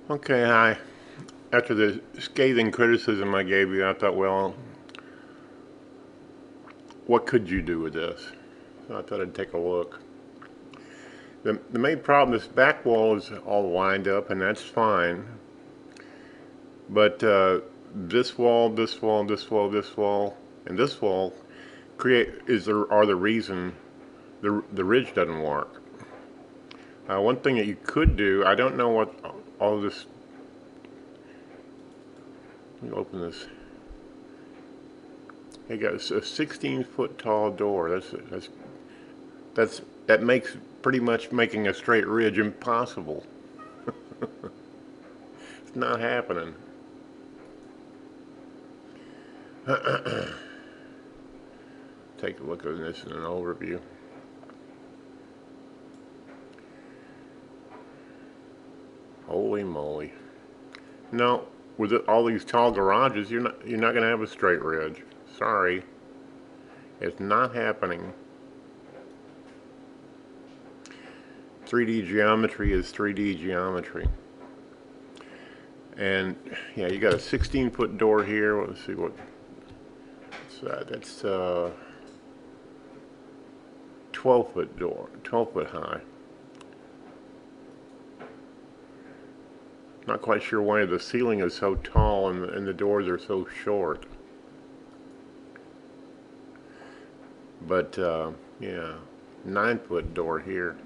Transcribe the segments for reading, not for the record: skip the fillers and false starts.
Okay, hi. After the scathing criticism I gave you, I thought, well, what could you do with this? So I thought I'd take a look. The main problem, this back wall is all lined up, and that's fine. But this wall, this wall, this wall, this wall, and this wall are the reason the ridge doesn't work. One thing that you could do, I don't know what all this. Let me open this. You got a 16-foot tall door. That makes pretty much making a straight ridge impossible. It's not happening. Take a look at this in an overview. Holy moly! No, with all these tall garages, you're not going to have a straight ridge. Sorry, it's not happening. 3D geometry is 3D geometry. And yeah, you got a 16-foot door here. Let's see what's that. That's 12-foot door, 12-foot high. Not quite sure why the ceiling is so tall and the doors are so short. But yeah, 9-foot door here.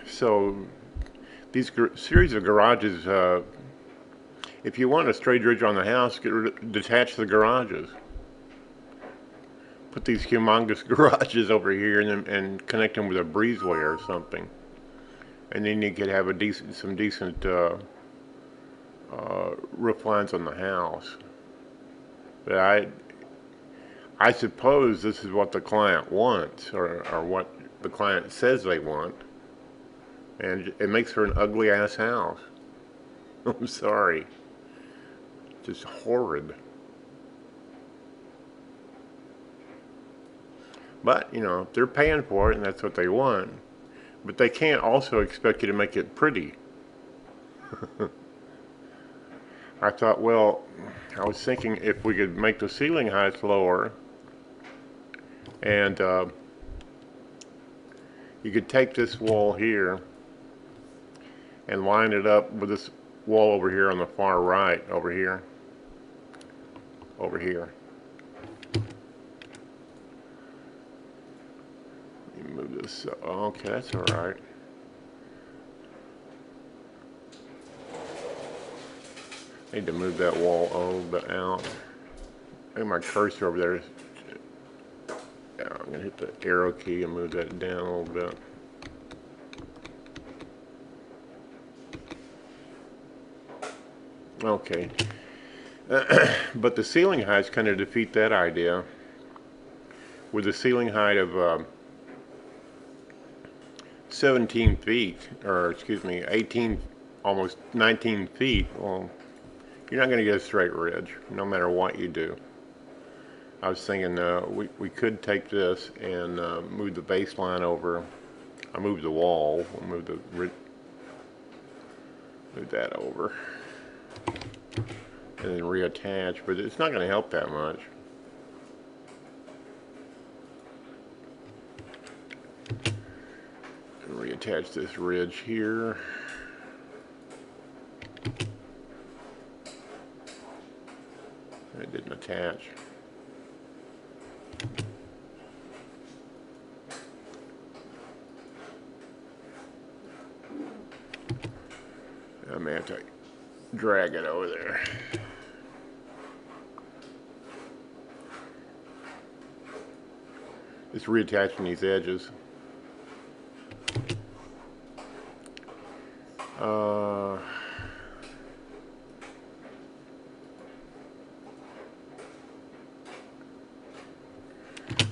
So these series of garages, if you want a straight ridge on the house, detach the garages. Put these humongous garages over here and connect them with a breezeway or something. And then you could have some decent roof lines on the house. But I suppose this is what the client wants, or what the client says they want, and it makes for an ugly ass house. I'm sorry, just horrid. But you know, they're paying for it, and that's what they want. But they can't also expect you to make it pretty. I thought, well, I was thinking if we could make the ceiling heights lower, and you could take this wall here and line it up with this wall over here on the far right, over here. Let me move this. Okay, that's all right. I need to move that wall a little bit out. I think my cursor over there is. Yeah, I'm gonna hit the arrow key and move that down a little bit. Okay. But the ceiling heights kind of defeat that idea. With a ceiling height of 17 feet, or excuse me, 18, almost 19 feet, well, you're not going to get a straight ridge, no matter what you do. I was thinking we could take this and move the baseline over. I moved the wall. We'll move that over, and then reattach. But it's not going to help that much. And reattach this ridge here. It didn't attach. I may have to drag it over there. It's reattaching these edges.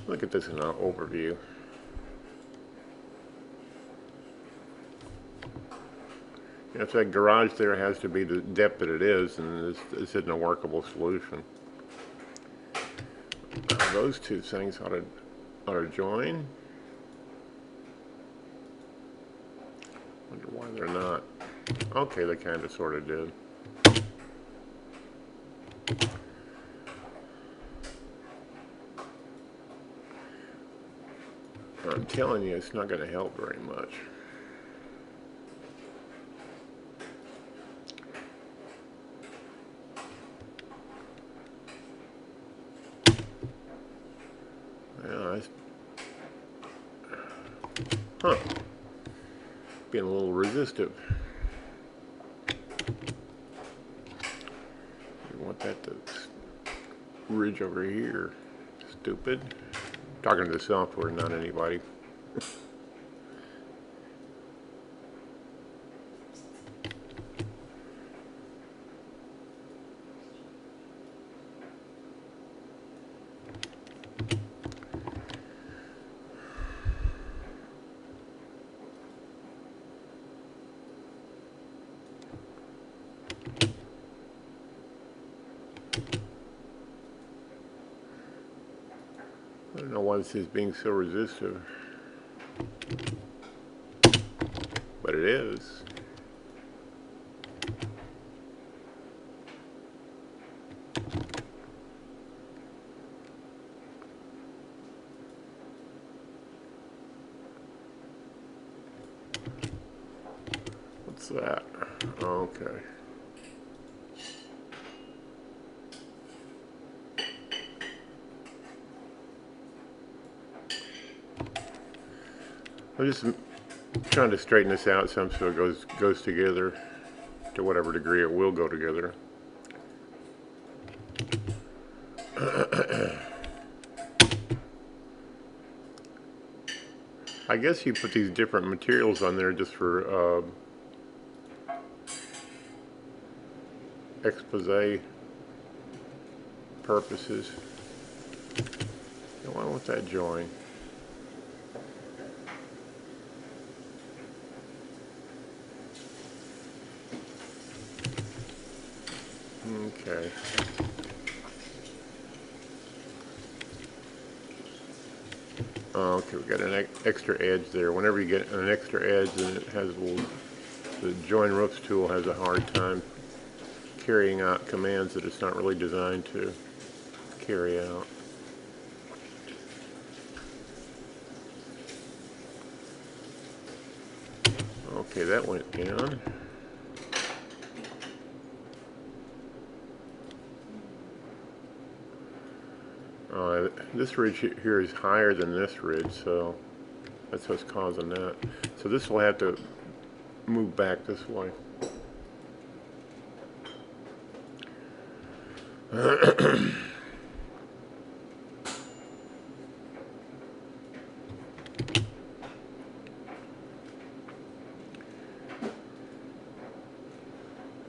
Look at this in an overview. If that garage there has to be the depth that it is, then this isn't a workable solution. Those two things ought to join. Wonder why they're not. Okay, they kind of sort of did. I'm telling you, it's not going to help very much. Yeah, huh. Being a little resistive. You want that to ridge over here. Stupid. Talking to the software, not anybody. I don't know why this is being so resistive, but it is. What's that? Okay. I'm just trying to straighten this out some so it goes together to whatever degree it will go together. I guess you put these different materials on there just for expose purposes. Why won't that join? Okay. Okay, we got an extra edge there. Whenever you get an extra edge, then it has the join roofs tool has a hard time carrying out commands that it's not really designed to carry out. Okay, that went in. This ridge here is higher than this ridge, so that's what's causing that. So this will have to move back this way.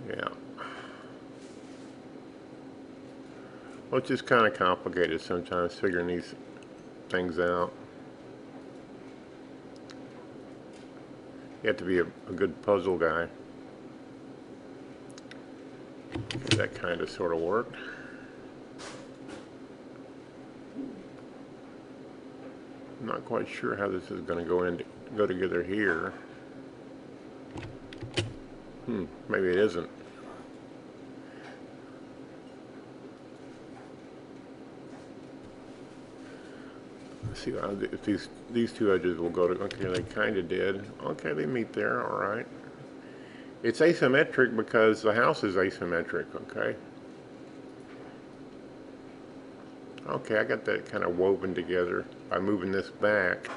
Yeah. Well, it's just kind of complicated sometimes figuring these things out. You have to be a good puzzle guy. Okay, that kind of sort of worked. I'm not quite sure how this is going to go together here. Maybe it isn't. Let's see if these two edges will go to. Okay, they kind of did. Okay, they meet there. All right. It's asymmetric because the house is asymmetric. Okay. Okay, I got that kind of woven together by moving this back,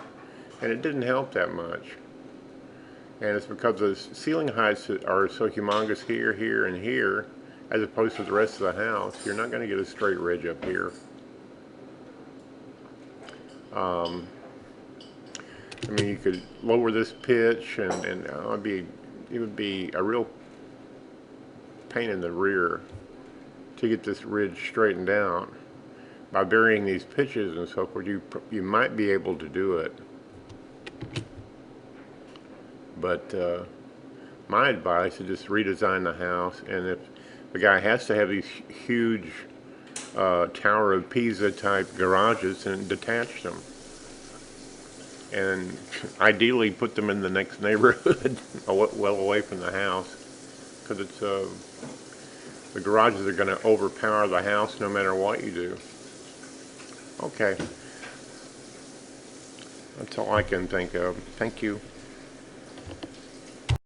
and it didn't help that much. And it's because the ceiling heights are so humongous here, here, and here, as opposed to the rest of the house. You're not going to get a straight ridge up here. I mean, you could lower this pitch, and it would be a real pain in the rear to get this ridge straightened out. By varying these pitches and so forth, you might be able to do it. But my advice is just redesign the house, and if the guy has to have these huge Tower of Pisa type garages, then detach them. and ideally put them in the next neighborhood, well away from the house, because it's the garages are going to overpower the house no matter what you do. Okay, that's all I can think of. Thank you.